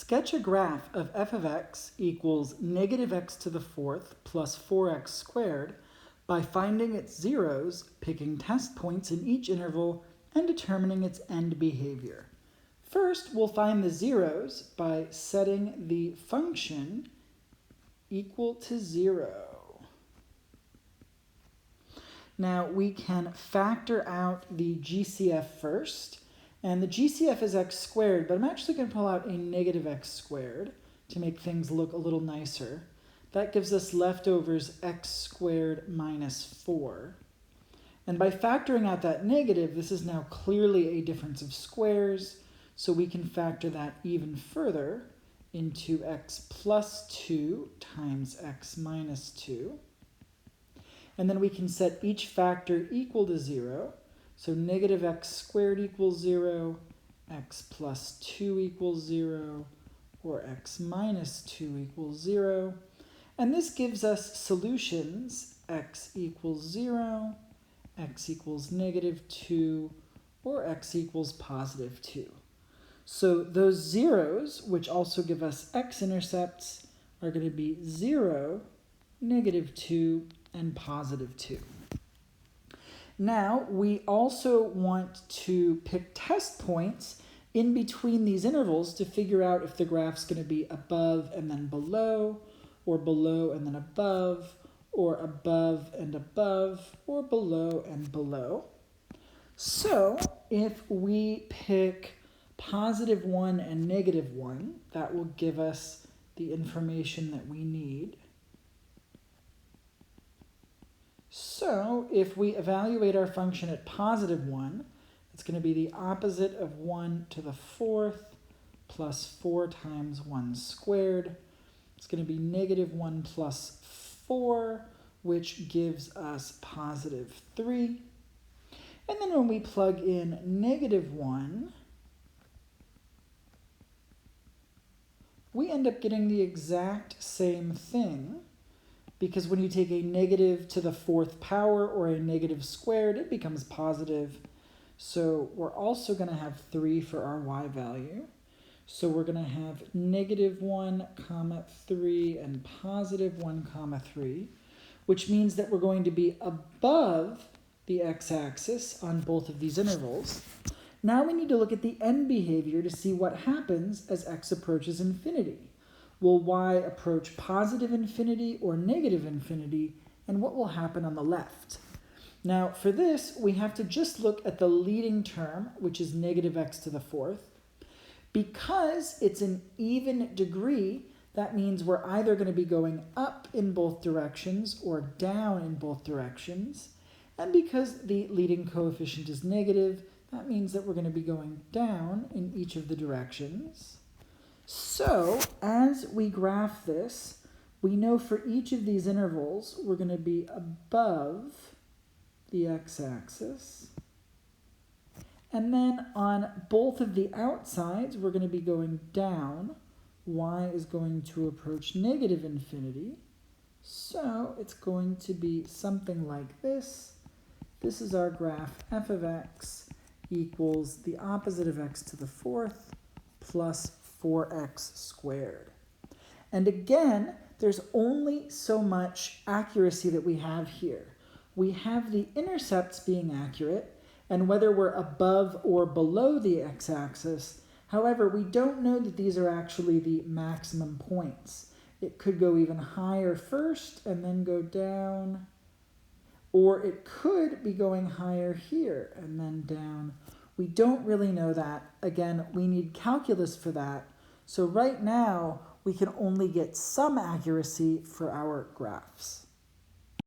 Sketch a graph of f of x equals negative x to the fourth plus 4x squared by finding its zeros, picking test points in each interval, and determining its end behavior. First, we'll find the zeros by setting the function equal to 0. Now, we can factor out the GCF first. And the GCF is x squared, but I'm actually going to pull out a negative x squared to make things look a little nicer. That gives us leftovers x squared minus 4. And by factoring out that negative, this is now clearly a difference of squares, so we can factor that even further into x plus 2 times x minus 2. And then we can set each factor equal to 0. So negative x squared equals 0, x plus 2 equals 0, or x minus 2 equals 0. And this gives us solutions, x equals 0, x equals negative 2, or x equals positive 2. So those zeros, which also give us x-intercepts, are going to be 0, negative 2, and positive 2. Now, we also want to pick test points in between these intervals to figure out if the graph's going to be above and then below, or below and then above, or above and above, or below and below. So, if we pick positive 1 and negative 1, that will give us the information that we need. So if we evaluate our function at positive 1, it's going to be the opposite of 1 to the fourth plus 4 times 1 squared. It's going to be negative 1 plus 4, which gives us positive 3. And then when we plug in negative 1, we end up getting the exact same thing. Because when you take a negative to the fourth power or a negative squared, it becomes positive. So we're also going to have 3 for our y value. So we're going to have negative 1, 3 and positive 1, 3, which means that we're going to be above the x-axis on both of these intervals. Now we need to look at the end behavior to see what happens as x approaches infinity. Will y approach positive infinity or negative infinity, and what will happen on the left? Now, for this, we have to just look at the leading term, which is negative x to the fourth. Because it's an even degree, that means we're either going to be going up in both directions or down in both directions. And because the leading coefficient is negative, that means that we're going to be going down in each of the directions. So, as we graph this, we know for each of these intervals, we're going to be above the x-axis. And then on both of the outsides, we're going to be going down. Y is going to approach negative infinity. So, it's going to be something like this. This is our graph f of x equals the opposite of x to the fourth plus 4x squared. And again, there's only so much accuracy that we have here. We have the intercepts being accurate, and whether we're above or below the x-axis. However, we don't know that these are actually the maximum points. It could go even higher first and then go down, or it could be going higher here and then down. We don't really know that. Again, we need calculus for that. So right now, we can only get some accuracy for our graphs.